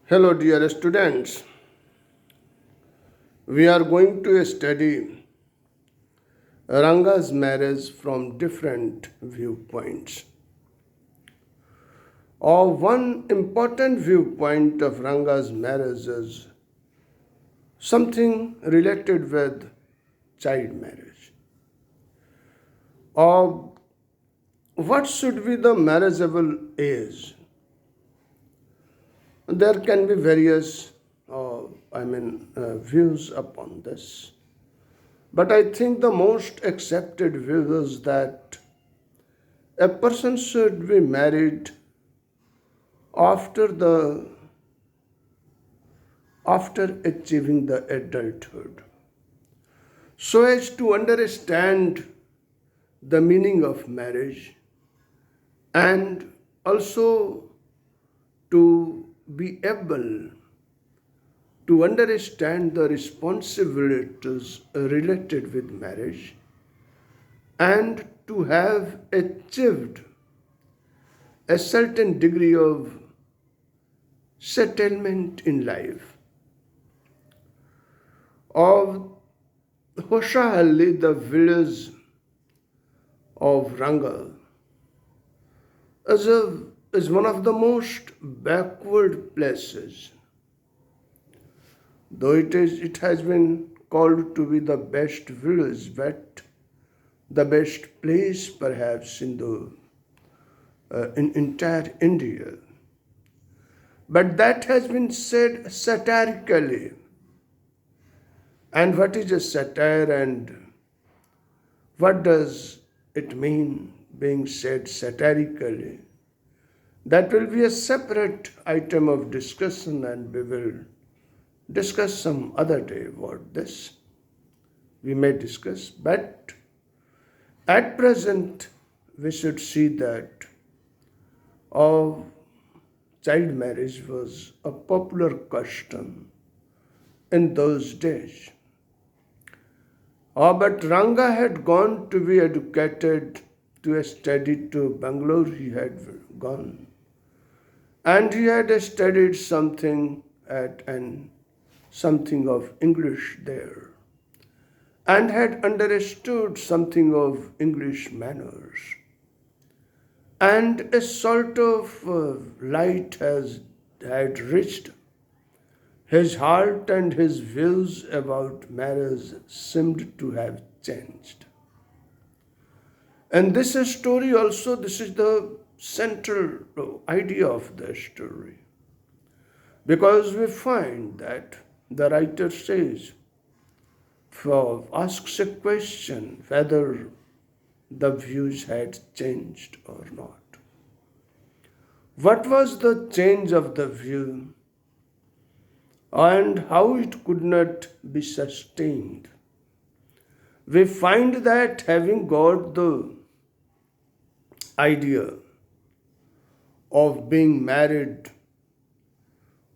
Hello, dear students. We are going to study Ranga's marriage from different viewpoints. One important viewpoint of Ranga's marriage is something related with child marriage. Or what should be the marriageable age? There can be various, views upon this. But I think the most accepted view is that a person should be married after the after achieving the adulthood so as to understand the meaning of marriage and also to be able to understand the responsibilities related with marriage and to have achieved a certain degree of settlement in life. Of Hoshahalli, the village of Ranga, is one of the most backward places. Though it has been called to be the best village, but the best place perhaps in entire India. But that has been said satirically. And what is a satire and what does it mean being said satirically? That will be a separate item of discussion and we will discuss some other day about this. We may discuss, but at present we should see that of child marriage was a popular custom in those days. But Ranga had gone to be educated to a study to Bangalore. He had gone. And he had studied something something of English there and had understood something of English manners. And a sort of light had reached his heart and his views about marriage seemed to have changed. And this story also, this is the central idea of the story. Because we find that the writer says, asks a question whether the views had changed or not. What was the change of the view and how it could not be sustained? We find that having got the idea of being married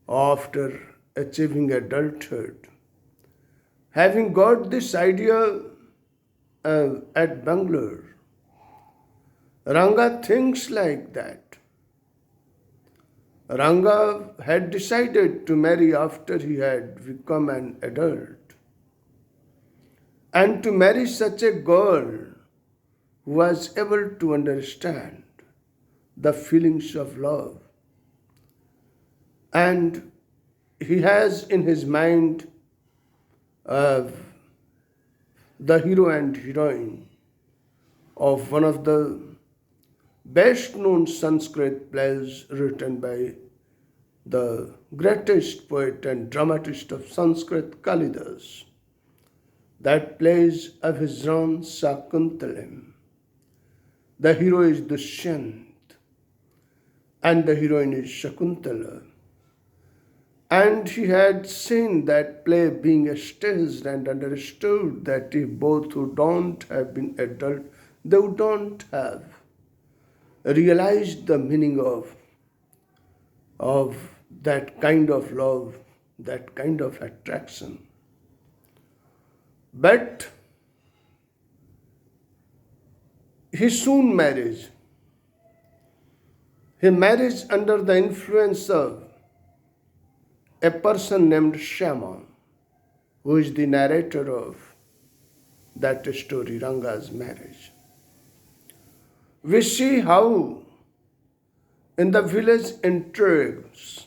after achieving adulthood, having got this idea at Bangalore, Ranga thinks like that. Ranga had decided to marry after he had become an adult. And to marry such a girl who was able to understand the feelings of love. And he has in his mind the hero and heroine of one of the best known Sanskrit plays written by the greatest poet and dramatist of Sanskrit, Kalidas. That plays Abhijran Sakuntalam. The hero is Dushyant and the heroine is Shakuntala. And he had seen that play being staged and understood that if both who don't have been adult, they don't have realized the meaning of that kind of love, that kind of attraction. But he soon marries. He marries under the influence of a person named Shyama, who is the narrator of that story, Ranga's marriage. We see how in the village intrigues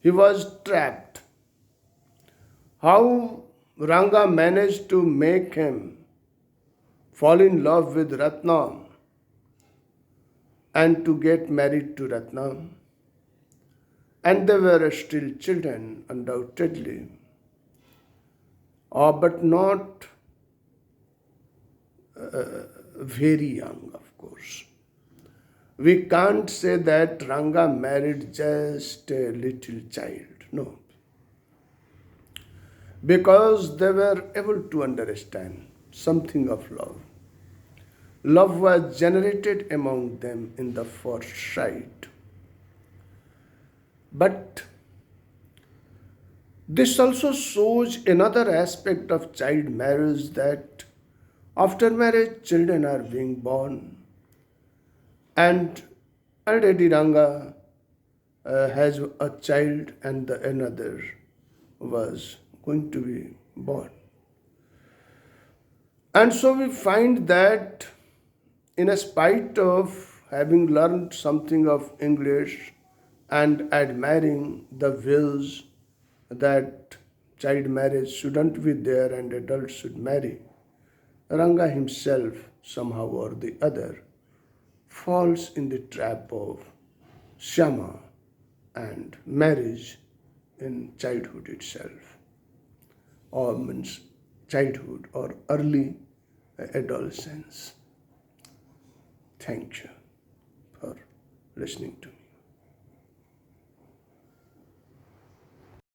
he was trapped, how Ranga managed to make him fall in love with Ratna and to get married to Ratna. And they were still children, undoubtedly, but not very young, of course. We can't say that Ranga married just a little child, no, because they were able to understand something of love. Love was generated among them in the first sight. But this also shows another aspect of child marriage, that after marriage, children are being born, and already Ranga has a child, and another was going to be born. And so we find that, in spite of having learned something of English and admiring the views that child marriage shouldn't be there and adults should marry, Ranga himself, somehow or the other, falls in the trap of Shama and marriage in childhood itself, or means childhood or early adolescence. Thank you for listening to me.